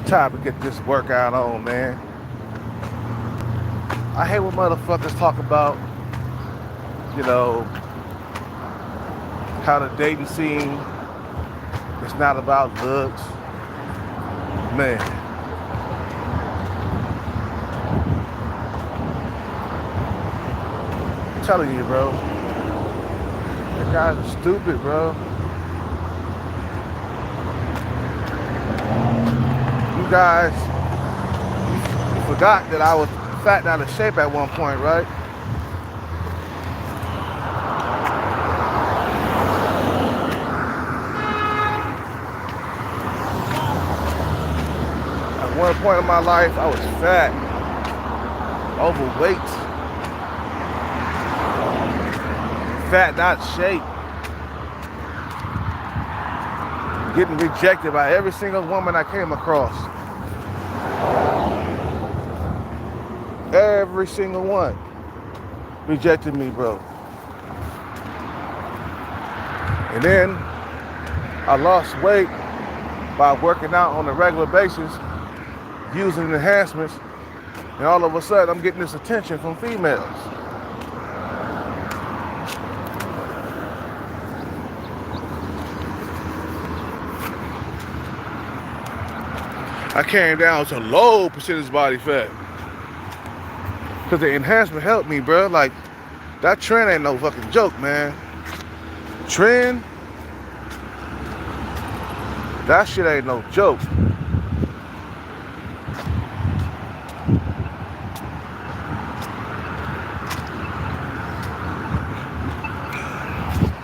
Time to get this workout on, man. I hate when motherfuckers talk about, you know, how the dating scene is not about looks. Man. I'm telling you, bro. The guys are stupid, bro. You guys, you forgot that I was fat and out of shape at one point, right? At one point in my life, I was fat, overweight, fat, not shape, getting rejected by every single woman I came across. Every single one rejected me, bro. And then I lost weight by working out on a regular basis, using enhancements, and all of a sudden I'm getting this attention from females. I came down to low percentage body fat. Cause the enhancement helped me, bro. Like, that trend ain't no fucking joke, man. Trend, that shit ain't no joke.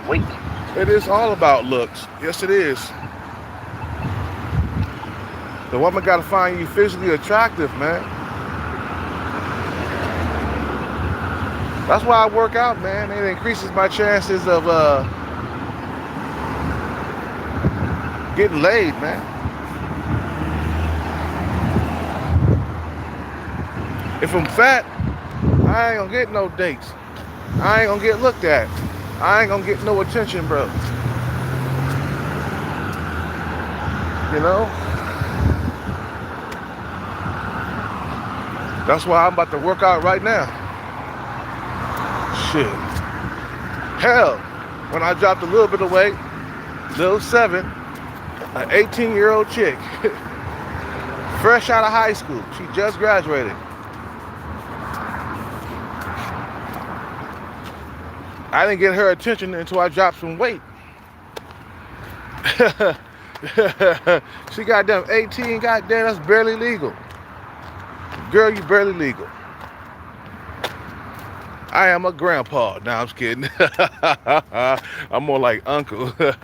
Wait. It is all about looks. Yes, it is. The woman gotta find you physically attractive, man. That's why I work out, man. It increases my chances of getting laid, man. If I'm fat, I ain't gonna get no dates. I ain't gonna get looked at. I ain't gonna get no attention, bro. You know? That's why I'm about to work out right now. Shit. Hell, when I dropped a little bit of weight, little 7, an 18-year-old chick, fresh out of high school. She just graduated. I didn't get her attention until I dropped some weight. She goddamn 18, goddamn, that's barely legal. Girl, you barely legal. I am a grandpa. Nah, I'm just kidding. I'm more like uncle. You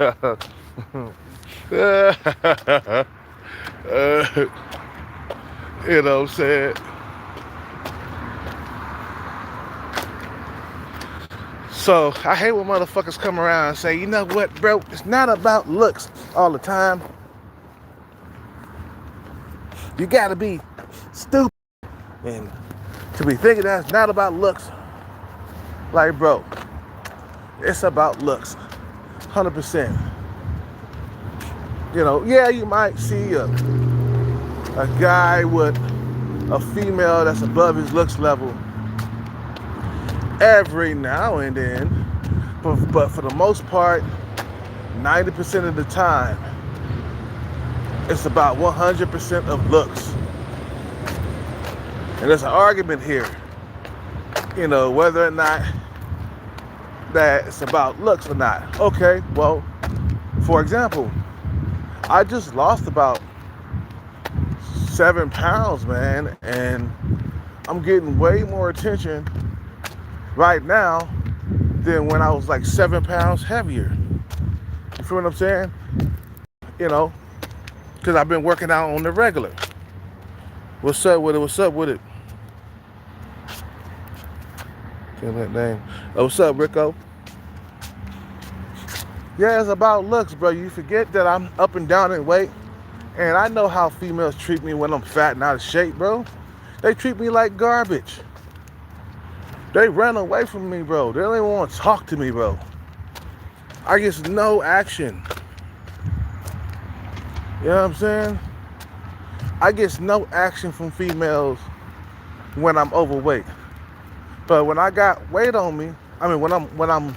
know what I'm saying? So I hate when motherfuckers come around and say, you know what, bro, it's not about looks all the time. You gotta be stupid and to be thinking that it's not about looks. Like, bro, it's about looks, 100%. You know, yeah, you might see a guy with a female that's above his looks level every now and then, but for the most part, 90% of the time, it's about 100% of looks. And there's an argument here, you know, whether or not that it's about looks or not. Okay, well, for example, I just lost about 7 pounds, man, and I'm getting way more attention right now than when I was like 7 pounds heavier. You feel what I'm saying? You know, because I've been working out on the regular. What's up with it? What's up with it? Can't that name. Oh, what's up, Rico? Yeah, it's about looks, bro. You forget that I'm up and down in weight. And I know how females treat me when I'm fat and out of shape, bro. They treat me like garbage. They run away from me, bro. They don't even want to talk to me, bro. I get no action. You know what I'm saying? I get no action from females when I'm overweight. But when I got weight on me, I mean when I'm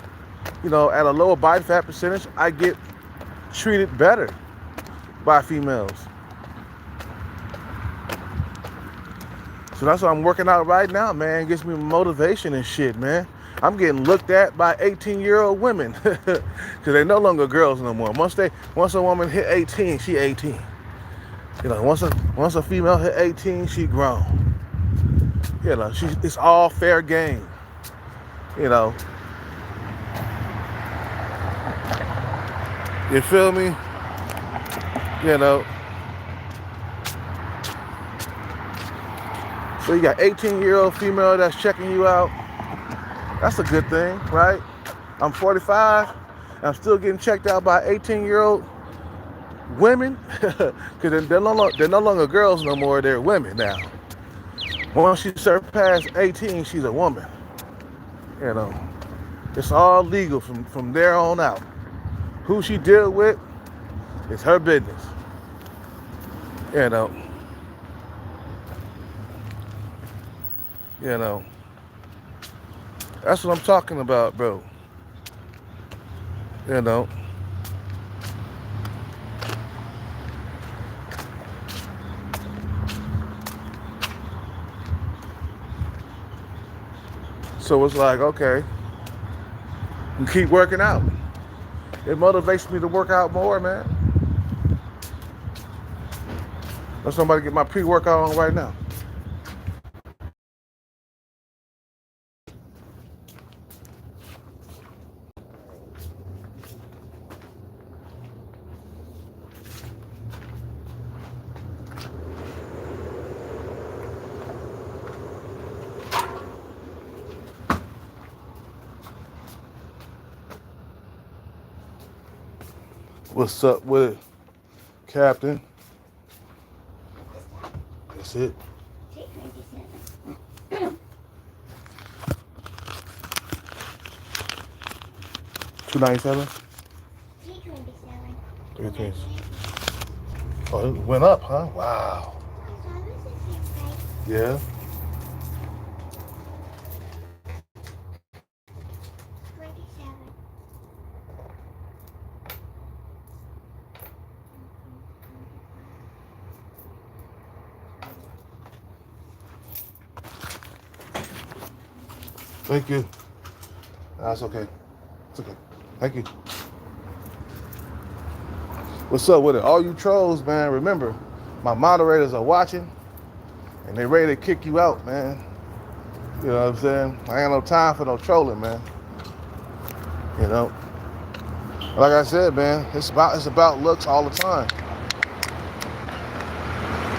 you know, at a lower body fat percentage, I get treated better by females. So that's what I'm working out right now, man. It gives me motivation and shit, man. I'm getting looked at by 18-year-old women because they're no longer girls no more. Once a woman hit 18, she 18. You know, once a female hit 18, she grown. You know, it's all fair game. You know, you feel me? You know. So you got 18-year-old female that's checking you out. That's a good thing, right? I'm 45. And I'm still getting checked out by 18-year-old women because they're no longer girls no more. They're women now. Once she surpasses 18, she's a woman. You know, it's all legal from there on out. Who she deal with, it's her business. You know. You know. That's what I'm talking about, bro. You know. So it's like, okay, you keep working out. It motivates me to work out more, man. Let somebody get my pre-workout on right now. What's up with it, Captain? That's it. 297. 327. 327. Oh, it went up, huh? Wow. Yeah. 27. Thank you. That's okay. It's okay. Thank you. What's up with it? All you trolls, man, remember, my moderators are watching and they ready to kick you out, man. You know what I'm saying? I ain't no time for no trolling, man. You know? Like I said, man, it's about looks all the time.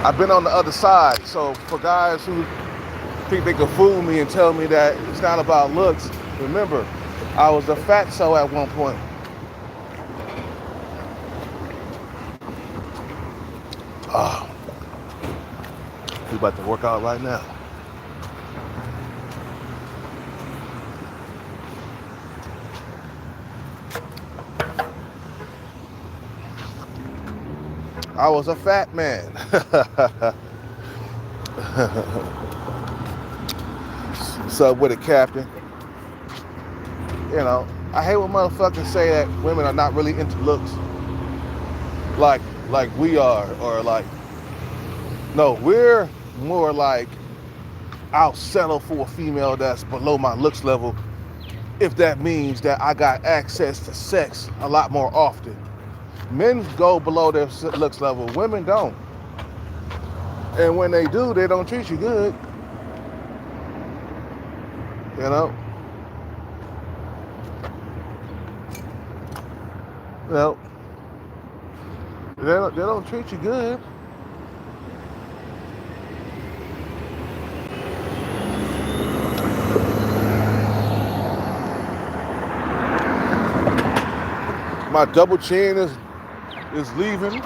I've been on the other side, so for guys who think they can fool me and tell me that it's not about looks, remember, I was a fatso at one point. Oh, we about to work out right now. I was a fat man. What's up with it, Captain? You know, I hate when motherfuckers say that women are not really into looks like we are, or like, no, we're more like, I'll settle for a female that's below my looks level if that means that I got access to sex a lot more often. Men go below their looks level, women don't. And when they do, they don't treat you good. You know? No, they don't treat you good. My double chin is leaving.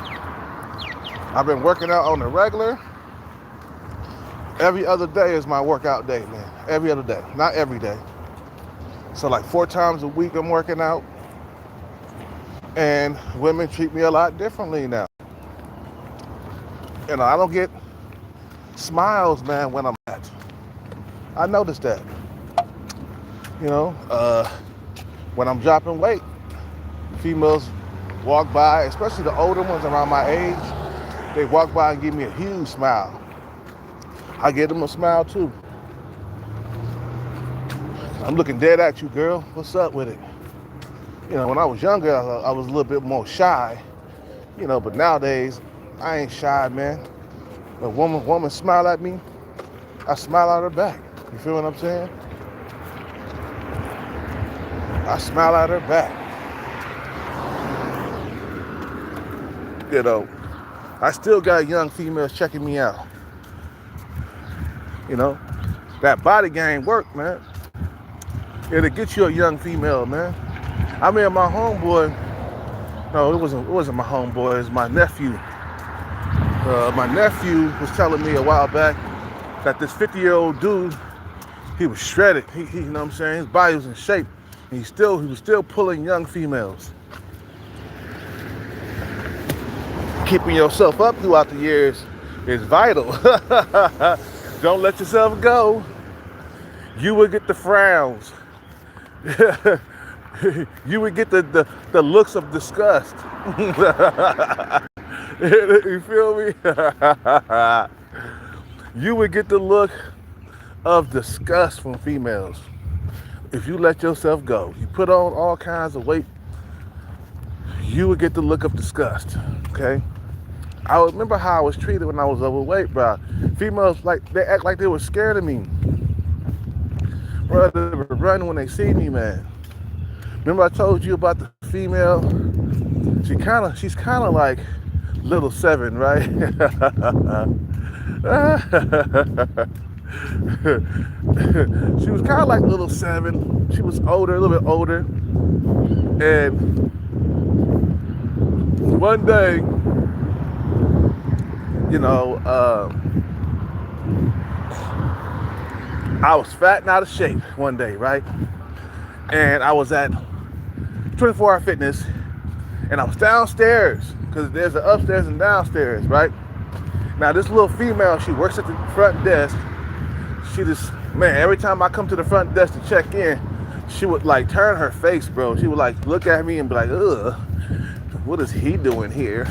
I've been working out on the regular. Every other day is my workout day, man. Every other day, not every day. So like 4 times a week I'm working out. And women treat me a lot differently now. You know, I don't get smiles, man, when I'm at. I noticed that. You know, when I'm dropping weight, females walk by, especially the older ones around my age, they walk by and give me a huge smile. I give them a smile too. I'm looking dead at you, girl. What's up with it? You know, when I was younger, I was a little bit more shy, you know, but nowadays, I ain't shy, man. A woman smile at me, I smile at her back. You feel what I'm saying? I smile at her back. You know, I still got young females checking me out. You know, that body game work, man. It'll get you a young female, man. I mean, my homeboy, no, it wasn't my homeboy, it was my nephew. My nephew was telling me a while back that this 50-year-old dude, he was shredded. He you know what I'm saying? His body was in shape. And he was still pulling young females. Keeping yourself up throughout the years is vital. Don't let yourself go. You will get the frowns. You would get the looks of disgust. You feel me? You would get the look of disgust from females if you let yourself go. You put on all kinds of weight, you would get the look of disgust. Okay? I remember how I was treated when I was overweight, bro. Females, like, they act like they were scared of me. Bro, they were running when they see me, man. Remember I told you about the female? She's kind of like Little Seven, right? She was kind of like Little Seven. She was older, a little bit older. And one day, you know, I was fat and out of shape one day, right? And I was at 24 Hour Fitness, and I was downstairs because there's an upstairs and downstairs, right? Now this little female, she works at the front desk. She just, man, every time I come to the front desk to check in, she would like turn her face, bro. She would like look at me and be like, ugh, what is he doing here?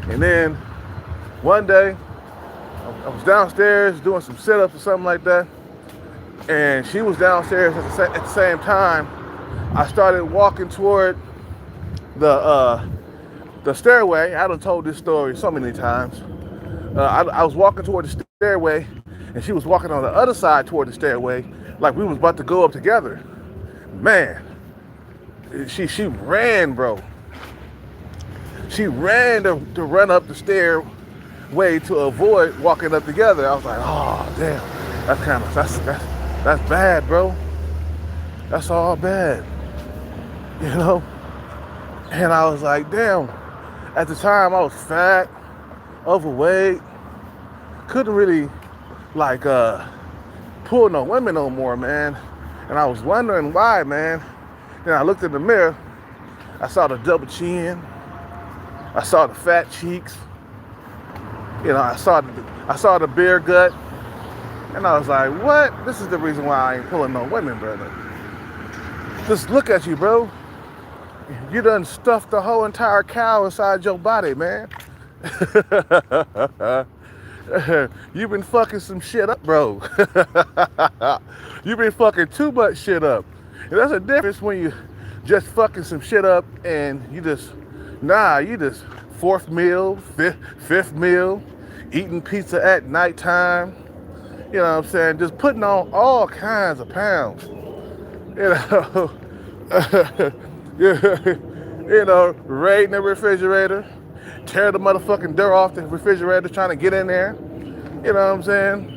And then one day, I was downstairs doing some sit-ups or something like that, and she was downstairs at the same time. I started walking toward the stairway. I done told this story so many times. I was walking toward the stairway, and she was walking on the other side toward the stairway, like we was about to go up together. Man, she ran, bro. She ran to run up the stairway to avoid walking up together. I was like, oh damn, that's bad, bro. That's all bad, you know. And I was like, damn. At the time, I was fat, overweight, couldn't really like pull no women no more, man. And I was wondering why, man. Then I looked in the mirror, I saw the double chin, I saw the fat cheeks, you know, I saw the beer gut, and I was like, what? This is the reason why I ain't pulling no women, brother. Just look at you, bro. You done stuffed the whole entire cow inside your body, man. You've been fucking some shit up, bro. You've been fucking too much shit up. And there's a difference when you just fucking some shit up and you just fourth meal, fifth meal, eating pizza at nighttime. You know what I'm saying? Just putting on all kinds of pounds. You know, you know, raiding the refrigerator, tear the motherfucking door off the refrigerator trying to get in there. You know what I'm saying?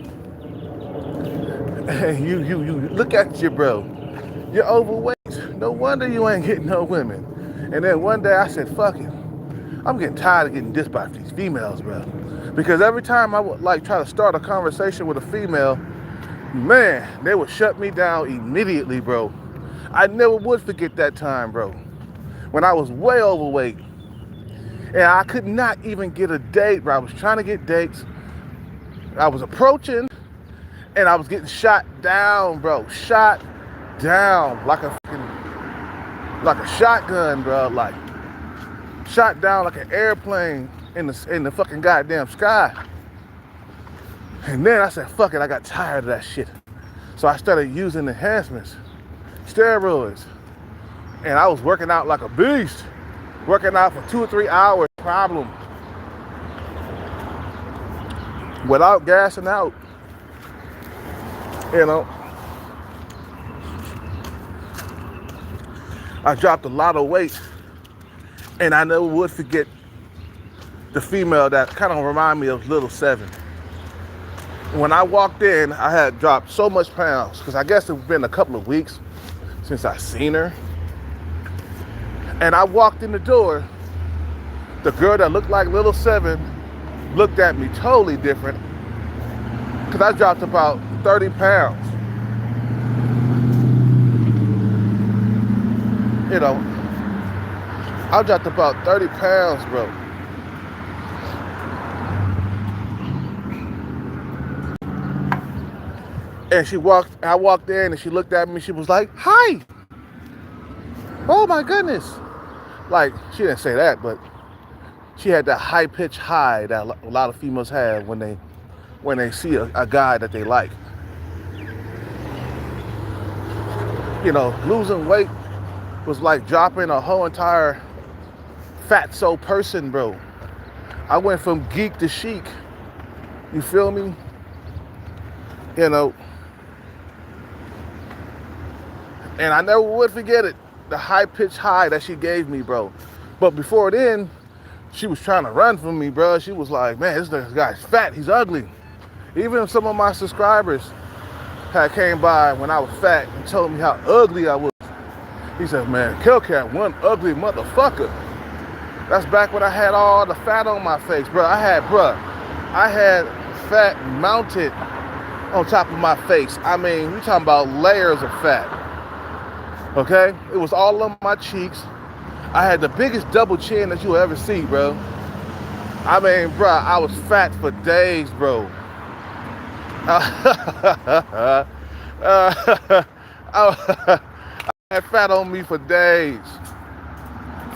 You look at you, bro. You're overweight. No wonder you ain't getting no women. And then one day I said, fuck it. I'm getting tired of getting dissed by these females, bro. Because every time I would like try to start a conversation with a female, man, they would shut me down immediately, bro. I never would forget that time, bro, when I was way overweight. And I could not even get a date, bro. I was trying to get dates. I was approaching, and I was getting shot down, bro. Shot down like a shotgun, bro. Like shot down like an airplane in the fucking goddamn sky. And then I said, fuck it, I got tired of that shit. So I started using enhancements, steroids. And I was working out like a beast. Working out for 2 or 3 hours, problem. Without gassing out. You know. I dropped a lot of weight. And I never would forget the female that kind of reminded me of Little Seven. When I walked in, I had dropped so much pounds, because I guess it's been a couple of weeks since I seen her. And I walked in the door, the girl that looked like Little Seven looked at me totally different, because I dropped about 30 pounds. You know, I dropped about 30 pounds, bro. And I walked in and she looked at me, she was like, hi. Oh my goodness. Like, she didn't say that, but she had that high-pitched hi that a lot of females have when they see a guy that they like. You know, losing weight was like dropping a whole entire fatso person, bro. I went from geek to chic. You feel me? You know. And I never would forget it. The high-pitched hi that she gave me, bro. But before then, she was trying to run from me, bro. She was like, man, this guy's fat. He's ugly. Even some of my subscribers had came by when I was fat and told me how ugly I was. He said, man, Kelcat, one ugly motherfucker. That's back when I had all the fat on my face, bro. I had fat mounted on top of my face. I mean, we talking about layers of fat. Okay? It was all on my cheeks. I had the biggest double chin that you'll ever see, bro. I mean, bro, I was fat for days, bro. I had fat on me for days.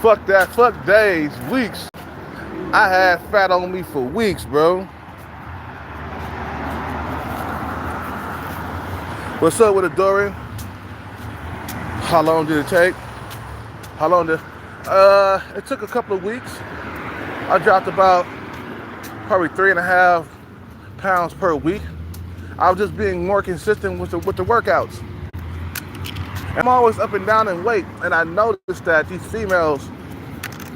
Fuck that, fuck days, weeks. I had fat on me for weeks, bro. What's up with it, Dorian? How long did it take? How long did it took a couple of weeks. I dropped about probably 3.5 pounds per week. I was just being more consistent with the workouts. I'm always up and down in weight, and I noticed that these females,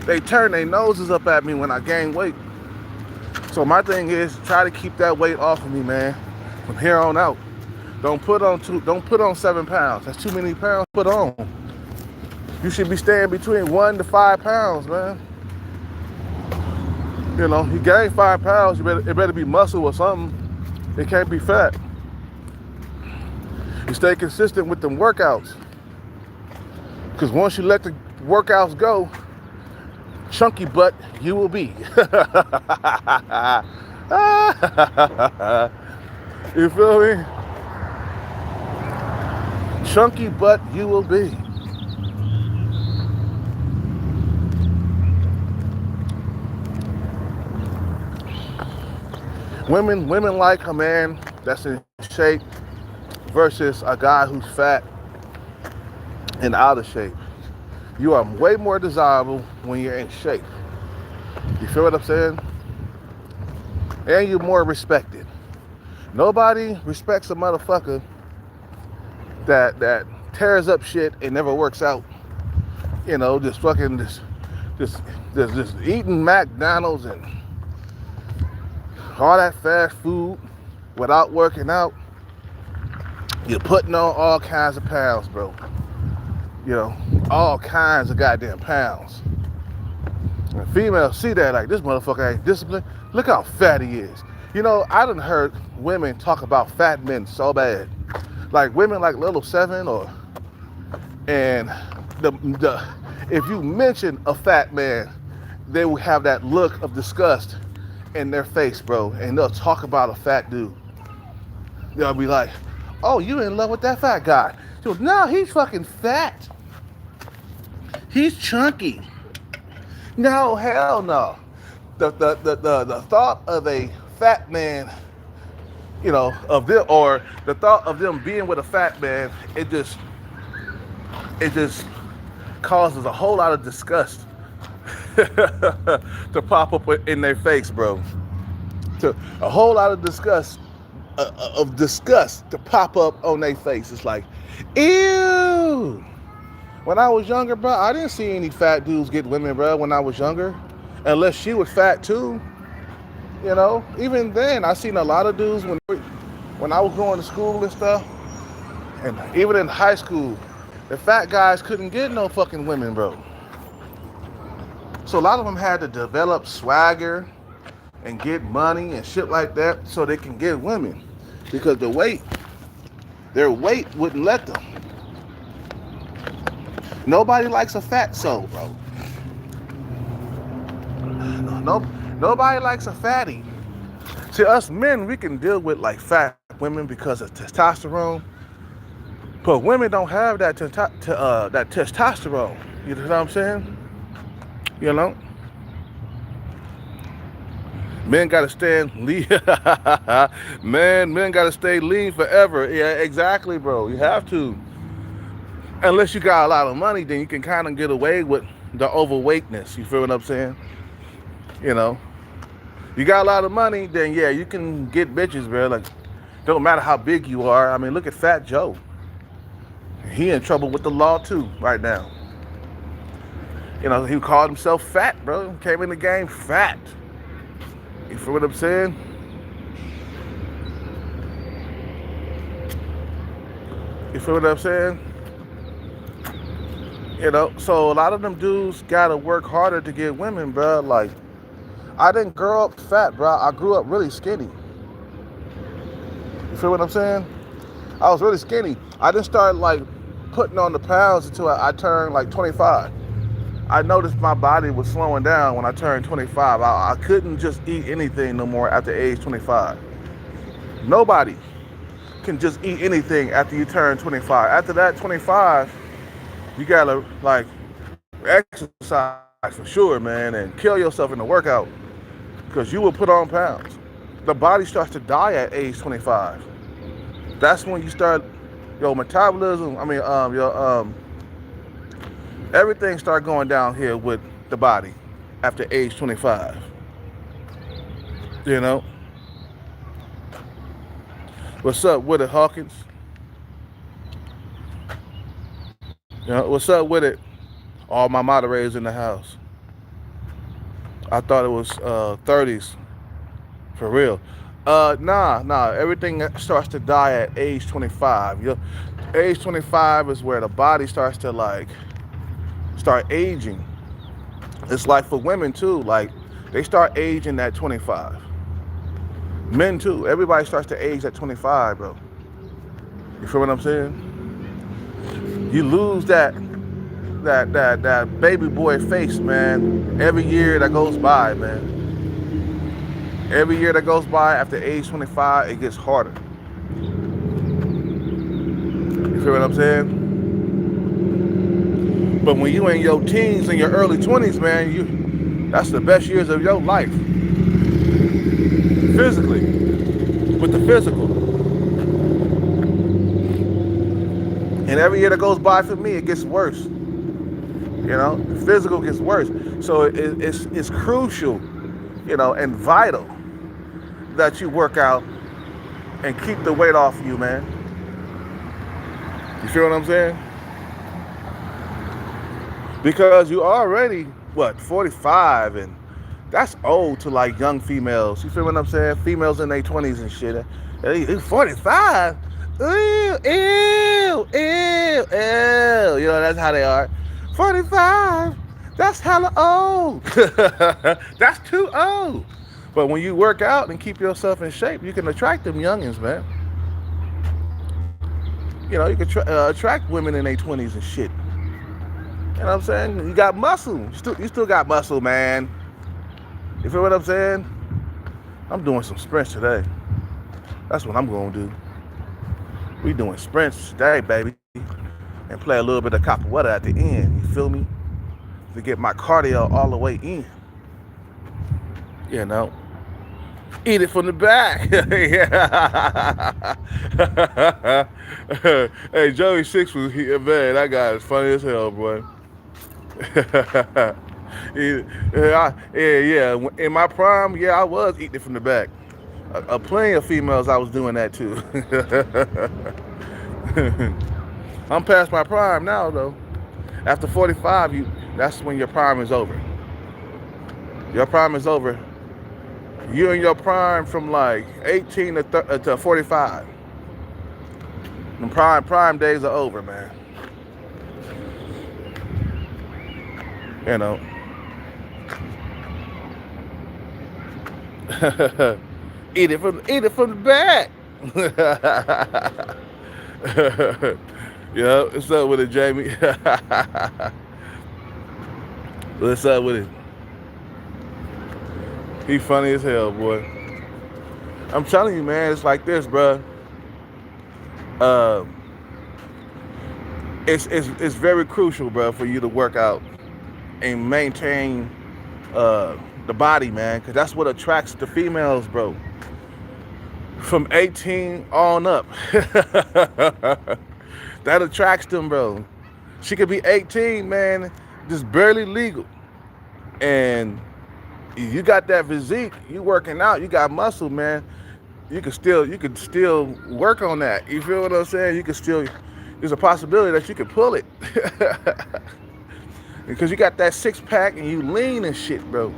they turn their noses up at me when I gain weight. So my thing is try to keep that weight off of me, man, from here on out. Don't put on 7 pounds. That's too many pounds to put on. You should be staying between 1 to 5 pounds, man. You know, you gain 5 pounds, it better be muscle or something. It can't be fat. You stay consistent with them workouts. Because once you let the workouts go, chunky butt you will be. You feel me? Chunky butt you will be. Women like a man that's in shape versus a guy who's fat and out of shape. You are way more desirable when you're in shape. You feel what I'm saying? And you're more respected. Nobody respects a motherfucker that tears up shit and never works out. You know, just eating McDonald's and all that fast food without working out. You're putting on all kinds of pounds, bro. You know, all kinds of goddamn pounds. And females see that like, this motherfucker ain't disciplined. Look how fat he is. You know, I done heard women talk about fat men so bad. Like women like Little Seven and if you mention a fat man, they will have that look of disgust in their face, bro. And they'll talk about a fat dude. They'll be like, oh, you in love with that fat guy? She goes, no, he's fucking fat. He's chunky. No, hell no. The thought of a fat man, you know, of them, or the thought of them being with a fat man, it just causes a whole lot of disgust to pop up in their face, bro. A whole lot of disgust to pop up on their face. It's like, ew. When I was younger, bro, I didn't see any fat dudes get women, bro, when I was younger. Unless she was fat too. You know, even then, I seen a lot of dudes when I was going to school and stuff. And even in high school, the fat guys couldn't get no fucking women, bro. So a lot of them had to develop swagger and get money and shit like that so they can get women. Because their weight wouldn't let them. Nobody likes a fat soul, bro. Nobody likes a fatty. See, us men, we can deal with like fat women because of testosterone. But women don't have that testosterone. You know what I'm saying? You know? Men gotta stay lean. Men gotta stay lean forever. Yeah, exactly, bro. You have to. Unless you got a lot of money, then you can kind of get away with the overweightness. You feel what I'm saying? You know, you got a lot of money, then yeah, you can get bitches, bro. Like, don't matter how big you are. I mean, look at Fat Joe. He in trouble with the law too right now. You know, he called himself fat, bro. Came in the game fat. You feel what I'm saying? You feel what I'm saying? You know, so a lot of them dudes gotta work harder to get women, bro. Like, I didn't grow up fat, bro. I grew up really skinny. You feel what I'm saying? I was really skinny. I didn't start like putting on the pounds until I turned like 25. I noticed my body was slowing down when I turned 25. I couldn't just eat anything no more after age 25. Nobody can just eat anything after you turn 25. After that 25, you gotta like exercise for sure, man, and kill yourself in the workout because you will put on pounds. The body starts to die at age 25. That's when you start your metabolism. Your everything start going downhill with the body after age 25. You know. What's up with it, Hawkins? You know, what's up with it? All my moderators in the house. I thought it was 30s for real. Nah. Everything starts to die at age 25. Age 25 is where the body starts to like start aging. It's like for women too. Like they start aging at 25. Men too. Everybody starts to age at 25, bro. You feel what I'm saying? You lose that baby boy face, man. Every year that goes by, man. Every year that goes by after age 25, it gets harder. You feel what I'm saying? But when you in your teens and your early 20s, man, that's the best years of your life. Physically, with the physical. And every year that goes by for me, it gets worse. You know, the physical gets worse. So it's crucial, you know, and vital that you work out and keep the weight off you, man. You feel what I'm saying? Because you already, 45, and that's old to like young females. You feel what I'm saying? Females in their 20s and shit. 45? Ew. You know, that's how they are. 45? That's hella old. That's too old. But when you work out and keep yourself in shape, you can attract them youngins, man. You know, you can attract women in their 20s and shit. You know what I'm saying? You got muscle. You still got muscle, man. You feel what I'm saying? I'm doing some sprints today. That's what I'm going to do. We doing sprints today, baby. And play a little bit of capoeira at the end. You feel me? To get my cardio all the way in. You know? Eat it from the back. Hey, Joey Six was here, man. That guy is funny as hell, boy. Yeah. In my prime, I was eating it from the back. Plenty of females, I was doing that too. I'm past my prime now, though. After 45, that's when your prime is over. Your prime is over. You're in your prime from like 18 to 45. The prime days are over, man. You know. Eat it from the back. Yeah, what's up with it, Jamie? What's up with it? He funny as hell, boy. I'm telling you, man, it's like this, bro. It's very crucial, bro, for you to work out and maintain the body, man, because that's what attracts the females, bro. From 18 on up. That attracts them, bro. She could be 18, man, just barely legal. And you got that physique, you working out, you got muscle, man. You could still work on that. You feel what I'm saying? There's a possibility that you could pull it. Because you got that six pack and you lean and shit, bro.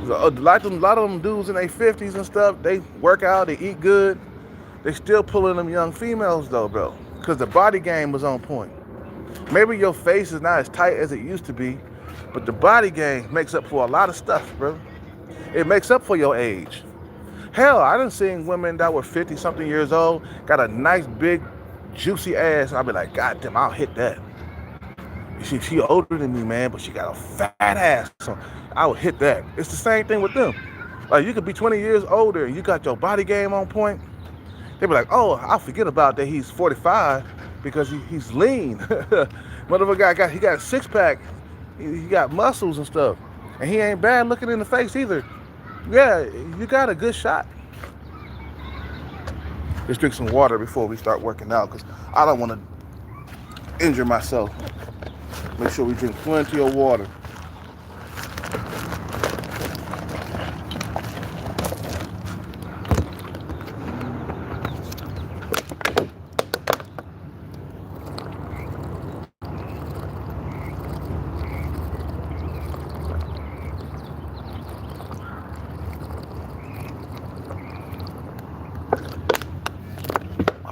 A lot of them dudes in their 50s and stuff, they work out, they eat good. They still pulling them young females though, bro. Because the body game was on point. Maybe your face is not as tight as it used to be, but the body game makes up for a lot of stuff, bro. It makes up for your age. Hell, I done seen women that were 50-something years old, got a nice big juicy ass. I'll be like, God damn, I'll hit that. She older than me, man, but she got a fat ass. So I would hit that. It's the same thing with them. Like, you could be 20 years older and you got your body game on point. They be like, oh, I'll forget about that. He's 45 because he's lean. Motherfucker he got a six pack. He got muscles and stuff. And he ain't bad looking in the face either. Yeah, you got a good shot. Let's drink some water before we start working out because I don't want to injure myself. Make sure we drink plenty of water.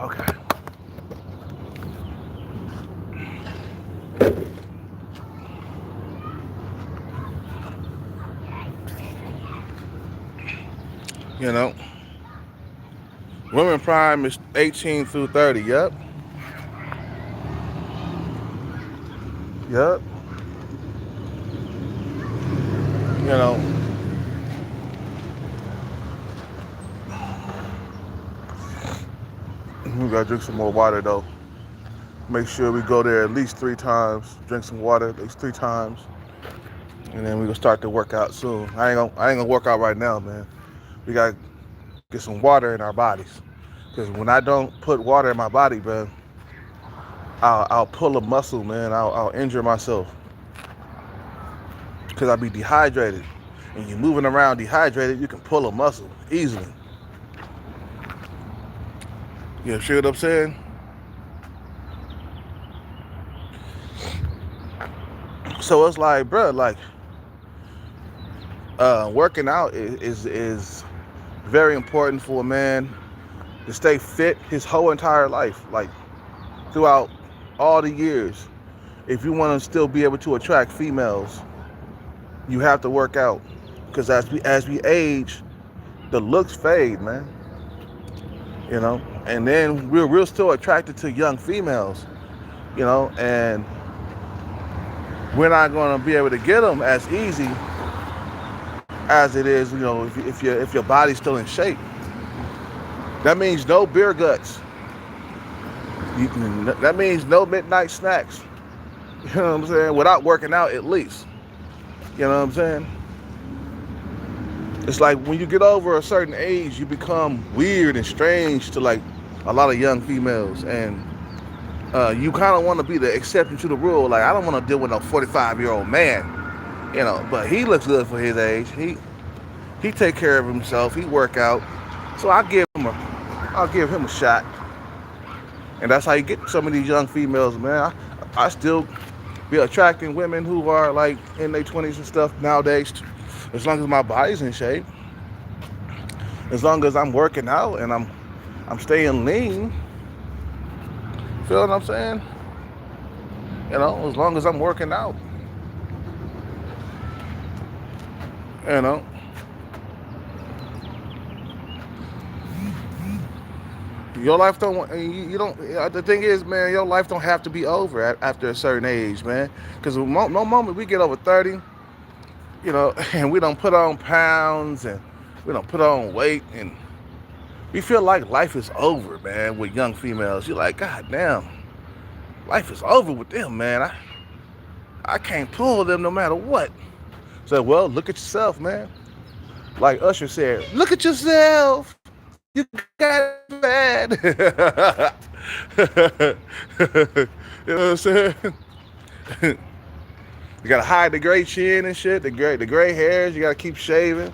Okay. You know, women prime is 18 through 30. Yep. Yep. You know, we gotta drink some more water though. Make sure we go there at least 3 times. Drink some water at least 3 times, and then we gonna start the workout soon. I ain't gonna work out right now, man. We gotta get some water in our bodies, because when I don't put water in my body, man, I'll pull a muscle, man. I'll injure myself because I'll be dehydrated. And you're moving around dehydrated, you can pull a muscle easily. You see what I'm saying? So it's like, bro, like, working out is very important for a man to stay fit his whole entire life, like throughout all the years. If you want to still be able to attract females, you have to work out, because as we age, the looks fade, man. You know, and then we're still attracted to young females, you know, and we're not going to be able to get them as easy as it is, you know, if your body's still in shape. That means no beer guts. That means no midnight snacks. You know what I'm saying? Without working out, at least. You know what I'm saying? It's like when you get over a certain age, you become weird and strange to like a lot of young females, and you kind of want to be the exception to the rule. Like, I don't want to deal with no 45-year-old man, you know, but he looks good for his age. He take care of himself. He work out, so I'll give him a shot. And that's how you get some of these young females, man. I still be attracting women who are like in their 20s and stuff nowadays, as long as my body's in shape, as long as I'm working out and I'm staying lean. Feel what I'm saying? You know, as long as I'm working out. You know. Your life don't, you don't, the thing is, man, your life don't have to be over after a certain age, man. Because no moment we get over 30, you know, and we don't put on pounds and we don't put on weight, and we feel like life is over, man, with young females. You're like, God damn, life is over with them, man. I can't pull them no matter what. So, well, look at yourself, man. Like Usher said, look at yourself. You got it bad. You know what I'm saying? You gotta hide the gray chin and shit, the gray hairs. You gotta keep shaving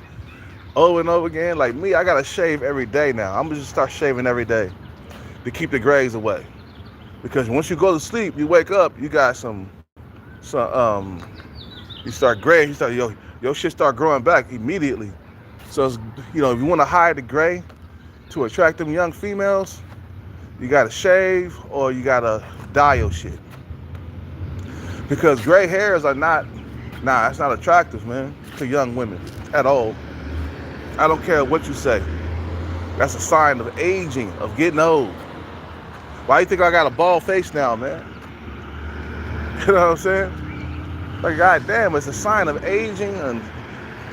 over and over again. Like me, I gotta shave every day now. I'm gonna just start shaving every day to keep the grays away. Because once you go to sleep, you wake up, you got some you start graying. Your shit start growing back immediately. So it's, you know, if you want to hide the gray to attract them young females, you gotta shave or you gotta dye your shit. Because gray hairs are that's not attractive, man, to young women at all. I don't care what you say. That's a sign of aging, of getting old. Why you think I got a bald face now, man? You know what I'm saying? Like, goddamn, it's a sign of aging. And,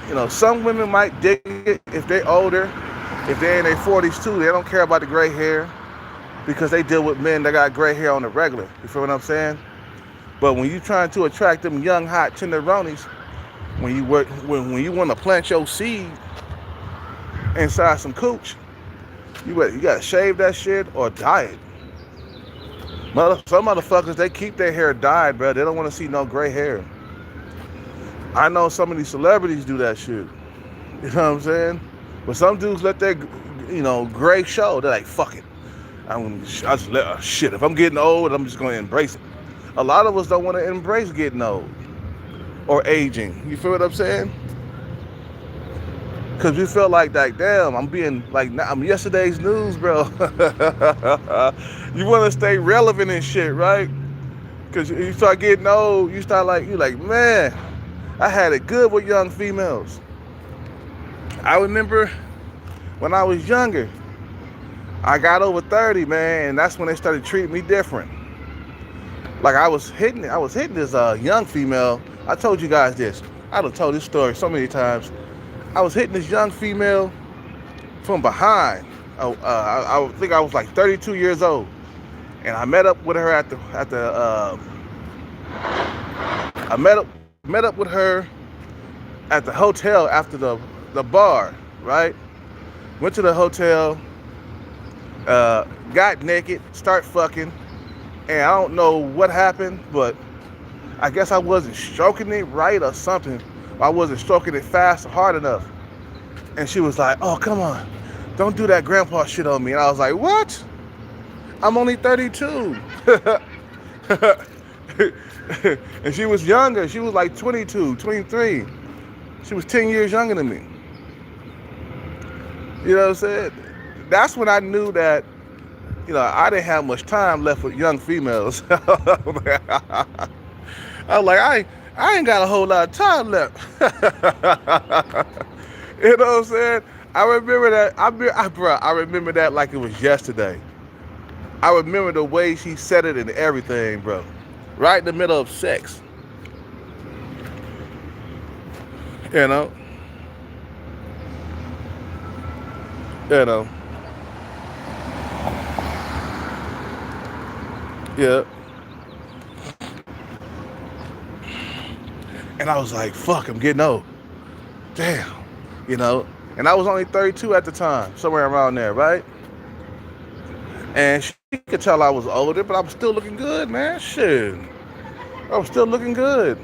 you know, some women might dig it if they're older. If they're in their 40s too, they don't care about the gray hair because they deal with men that got gray hair on the regular. You feel what I'm saying? But when you trying to attract them young, hot tenderonis, when you want to plant your seed inside some cooch, you gotta shave that shit or dye it. Some motherfuckers, they keep their hair dyed, bro. They don't want to see no gray hair. I know some of these celebrities do that shit. You know what I'm saying? But some dudes let their, gray show. They're like, fuck it. Shit, if I'm getting old, I'm just going to embrace it. A lot of us don't want to embrace getting old or aging. You feel what I'm saying? Because we feel like, damn, I'm yesterday's news, bro. You want to stay relevant and shit, right? Because you start getting old, you're like, man, I had it good with young females. I remember when I was younger, I got over 30, man, and that's when they started treating me different. Like I was hitting this young female. I told you guys this. I done told this story so many times. I was hitting this young female from behind. I think I was like 32 years old, and I met up with her I met up with her at the hotel after the bar, right? Went to the hotel, got naked, start fucking, and I don't know what happened, but I guess I wasn't stroking it right or something. I wasn't stroking it fast or hard enough. And she was like, oh, come on, don't do that grandpa shit on me. And I was like, what? I'm only 32. And she was younger. She was like 22, 23. She was 10 years younger than me. You know what I'm saying? That's when I knew that, I didn't have much time left with young females. I was like, I ain't got a whole lot of time left. You know what I'm saying? I remember that. I remember that like it was yesterday. I remember the way she said it and everything, bro. Right in the middle of sex. You know? Yeah. And I was like, fuck, I'm getting old. Damn. And I was only 32 at the time, somewhere around there, right? And she could tell I was older, but I was still looking good, man. Shit. I was still looking good.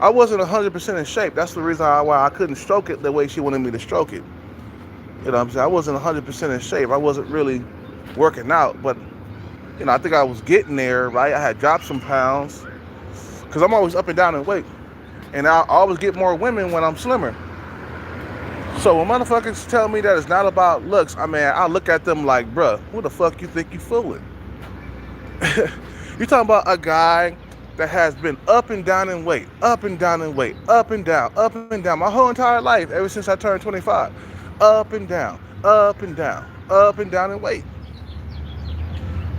I wasn't 100% in shape. That's the reason why I couldn't stroke it the way she wanted me to stroke it. You know what I'm saying? I wasn't 100% in shape. I wasn't really working out, but, I think I was getting there, right? I had dropped some pounds because I'm always up and down in weight. And I always get more women when I'm slimmer. So when motherfuckers tell me that it's not about looks, I look at them like, bruh, who the fuck you think you fooling? You talking about a guy that has been up and down in weight, up and down in weight, up and down, my whole entire life, ever since I turned 25. Up and down, up and down, up and down in weight.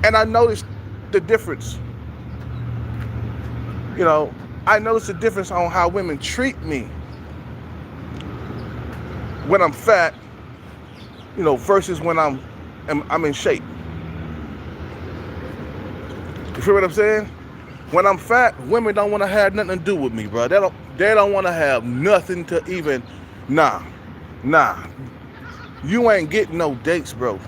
And I noticed the difference. I noticed the difference on how women treat me when I'm fat, versus when I'm in shape. You feel what I'm saying? When I'm fat, women don't want to have nothing to do with me, bro. They don't want to have nothing to even, nah. You ain't getting no dates, bro.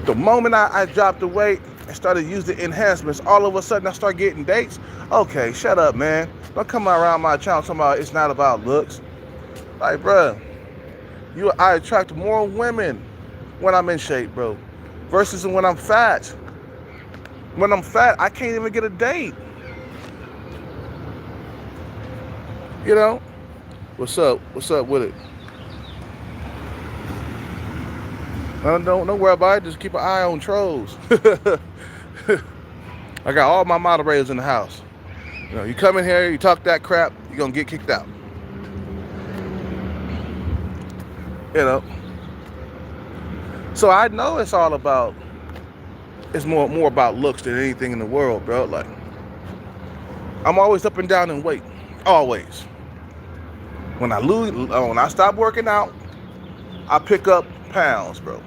The moment I dropped the weight and started using enhancements, all of a sudden I start getting dates. Okay, shut up, man. Don't come around my channel talking about it's not about looks. Like, bro, I attract more women when I'm in shape, bro, versus when I'm fat. When I'm fat, I can't even get a date. What's up? What's up with it? Don't worry about it. Just keep an eye on trolls. I got all my moderators in the house. You come in here, you talk that crap, you're gonna get kicked out. So I know it's all about it's more about looks than anything in the world, bro. Like, I'm always up and down in weight, always. When I stop working out, I pick up pounds, bro.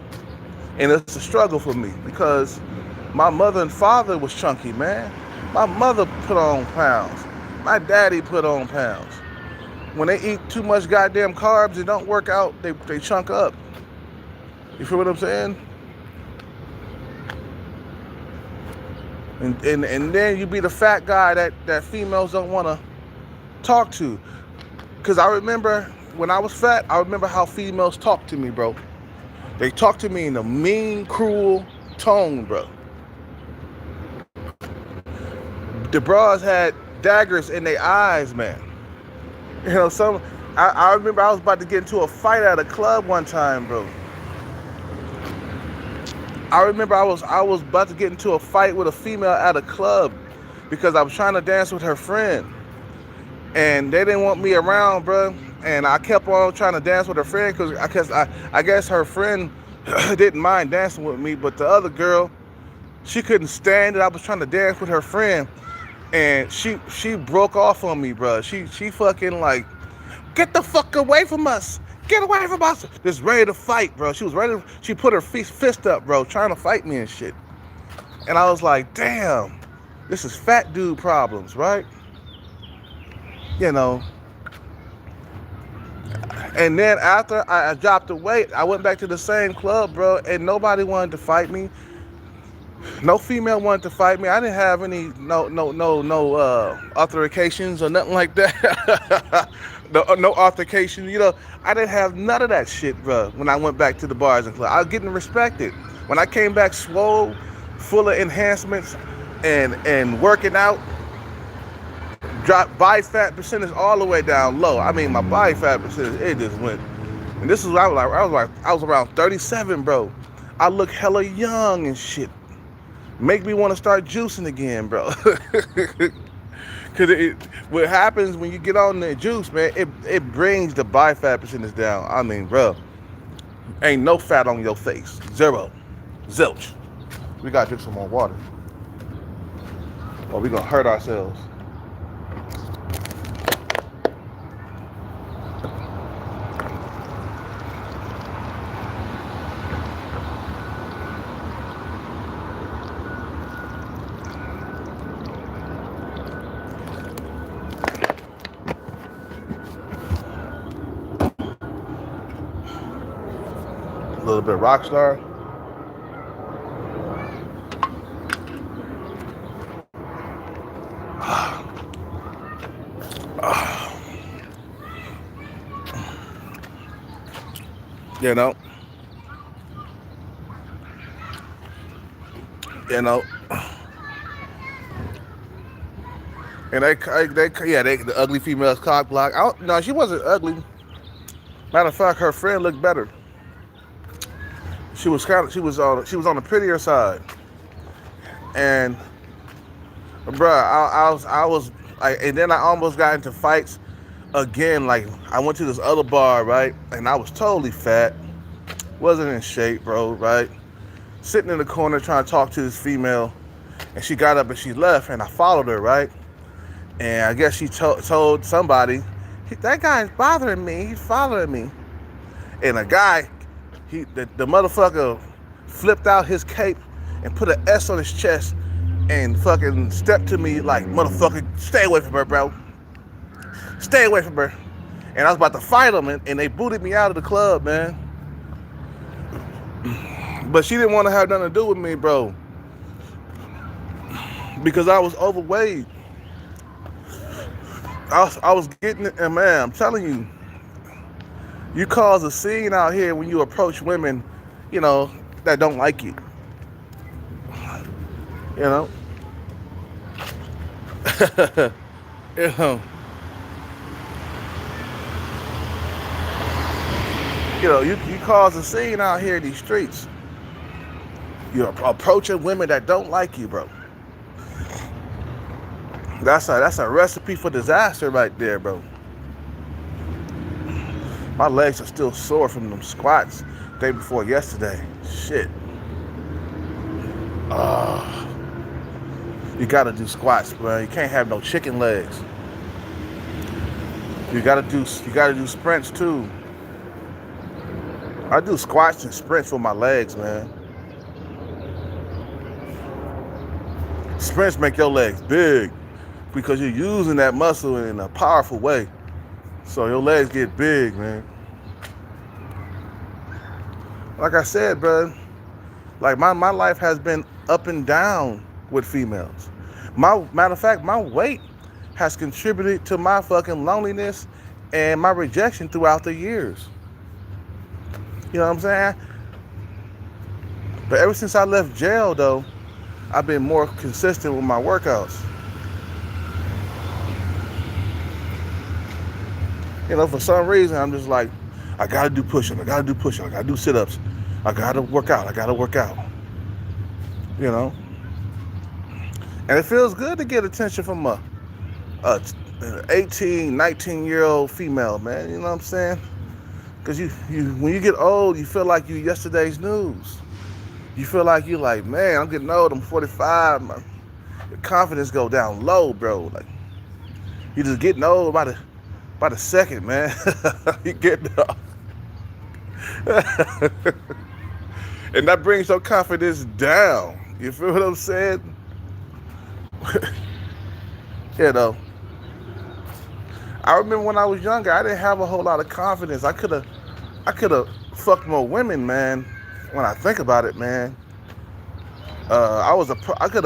And it's a struggle for me because my mother and father was chunky, man. My mother put on pounds. My daddy put on pounds. When they eat too much goddamn carbs and don't work out, they chunk up. You feel what I'm saying? And then you be the fat guy that females don't want to talk to. Because I remember when I was fat, I remember how females talked to me, bro. They talked to me in a mean, cruel tone, bro. The bras had daggers in their eyes, man. You know, I remember I was about to get into a fight at a club one time, bro. I remember I was about to get into a fight with a female at a club because I was trying to dance with her friend. And they didn't want me around, bro. And I kept on trying to dance with her friend because I guess her friend didn't mind dancing with me, but the other girl, she couldn't stand it. I was trying to dance with her friend, and she broke off on me, bro. She fucking like, get the fuck away from us. Get away from us. Just ready to fight, bro. She put her fist up, bro, trying to fight me and shit. And I was like, damn, this is fat dude problems, right? You know. And then after I dropped the weight, I went back to the same club, bro, and nobody wanted to fight me. No female wanted to fight me. I didn't have any altercations or nothing like that. no altercation, you know. I didn't have none of that shit, bro. When I went back to the bars and clubs, I was getting respected. When I came back swole, full of enhancements, and working out, dropped body fat percentage all the way down low. I mean, my body fat percentage, it just went. And this is what I was around 37, bro. I look hella young and shit. Make me want to start juicing again, bro. Because what happens when you get on the juice, man, it brings the body fat percentage down. I mean, bro, ain't no fat on your face. Zero. Zilch. We got to drink some more water, or we going to hurt ourselves. A little bit of Rockstar. You know. And the ugly females cock block. No, she wasn't ugly. Matter of fact, her friend looked better. She was on the prettier side, and bruh, I was like, and then I almost got into fights again. Like, I went to this other bar, right, and I was totally fat, wasn't in shape, bro, right, sitting in the corner trying to talk to this female, and she got up and she left, and I followed her, right, and I guess she told somebody, that guy's bothering me, he's following me, and a guy. The motherfucker flipped out his cape and put an S on his chest and fucking stepped to me like, motherfucker, stay away from her, bro. Stay away from her. And I was about to fight him, and they booted me out of the club, man. But she didn't want to have nothing to do with me, bro. Because I was overweight. I was getting it, and man, I'm telling you, you cause a scene out here when you approach women, you know, that don't like you. You know? You know, you cause a scene out here in these streets. You're approaching women that don't like you, bro. That's a recipe for disaster right there, bro. My legs are still sore from them squats day before yesterday. Shit. Uh, you gotta do squats, bro. You can't have no chicken legs. You gotta do sprints too. I do squats and sprints for my legs, man. Sprints make your legs big because you're using that muscle in a powerful way. So your legs get big, man. Like I said, bro, like my life has been up and down with females. Matter of fact, my weight has contributed to my fucking loneliness and my rejection throughout the years. You know what I'm saying? But ever since I left jail, though, I've been more consistent with my workouts. You know, for some reason, I'm just like, I gotta do push-ups, I gotta do push-ups, I gotta do sit-ups, I gotta work out. You know? And it feels good to get attention from a 18, 19-year-old female, man. You know what I'm saying? Because you when you get old, you feel like you yesterday's news. You feel like you're like, man, I'm getting old, I'm 45, your confidence go down low, bro. Like, you just getting old by the second, man. You getting old. And that brings your confidence down. You feel what I'm saying? You know, I remember when I was younger, I didn't have a whole lot of confidence. I could have fucked more women, man. When I think about it, man, I could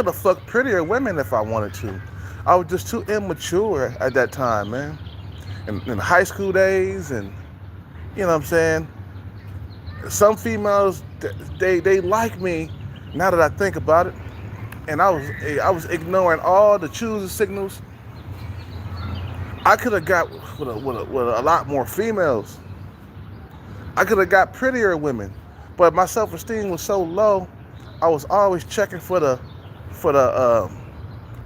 have fucked prettier women if I wanted to. I was just too immature at that time, man. In high school days, and you know what I'm saying. Some females, they like me. Now that I think about it, and I was ignoring all the choosing signals. I could have got with a lot more females. I could have got prettier women, but my self-esteem was so low. I was always checking for the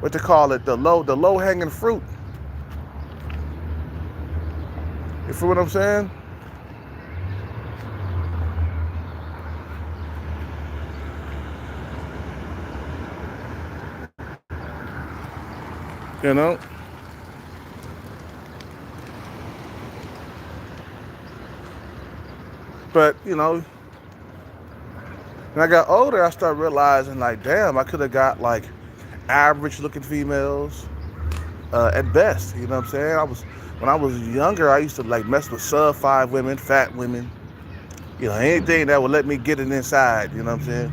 what they call it, the low hanging fruit. You feel what I'm saying? You know? But, you know, when I got older, I started realizing, like, damn, I could have got, like, average-looking females at best. You know what I'm saying? When I was younger, I used to, like, mess with sub-5 women, fat women. You know, anything that would let me get it inside, you know what I'm saying?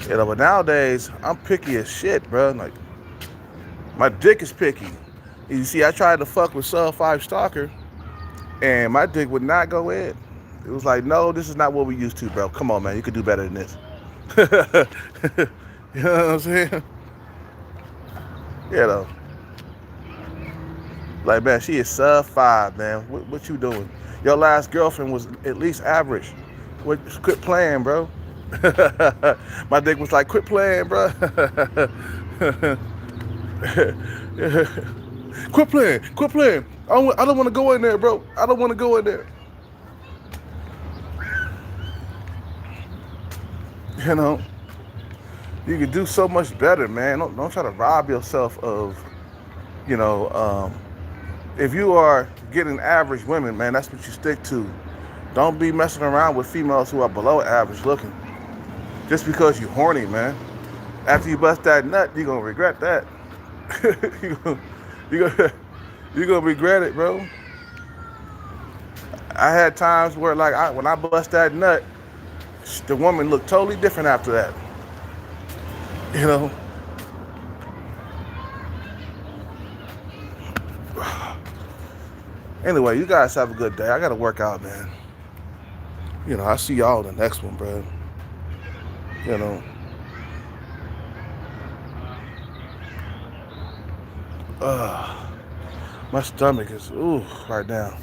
You know, but nowadays, I'm picky as shit, bro. Like, my dick is picky. You see, I tried to fuck with sub-5 stalker, and my dick would not go in. It was like, no, this is not what we used to, bro. Come on, man. You could do better than this. You know what I'm saying? You know. Like, man, she is sub-5, man. What you doing? Your last girlfriend was at least average. Quit playing, bro. My dick was like, quit playing, bro. Quit playing. I don't want to go in there, bro. I don't want to go in there. You know, you can do so much better, man. Don't try to rob yourself of, you know, if you are getting average women, man, that's what you stick to. Don't be messing around with females who are below average looking. Just because you're horny, man. After you bust that nut, you're going to regret that. You're gonna regret it, bro. I had times where, like, when I bust that nut, the woman looked totally different after that. You know? Anyway, you guys have a good day. I gotta work out, man. You know, I'll see y'all in the next one, bro. You know. My stomach is, right now.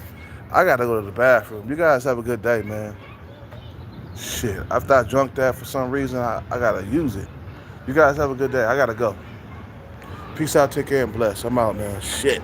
I gotta go to the bathroom. You guys have a good day, man. Shit, after I drunk that for some reason, I gotta use it. You guys have a good day. I gotta go. Peace out, take care, and bless. I'm out, man. Shit.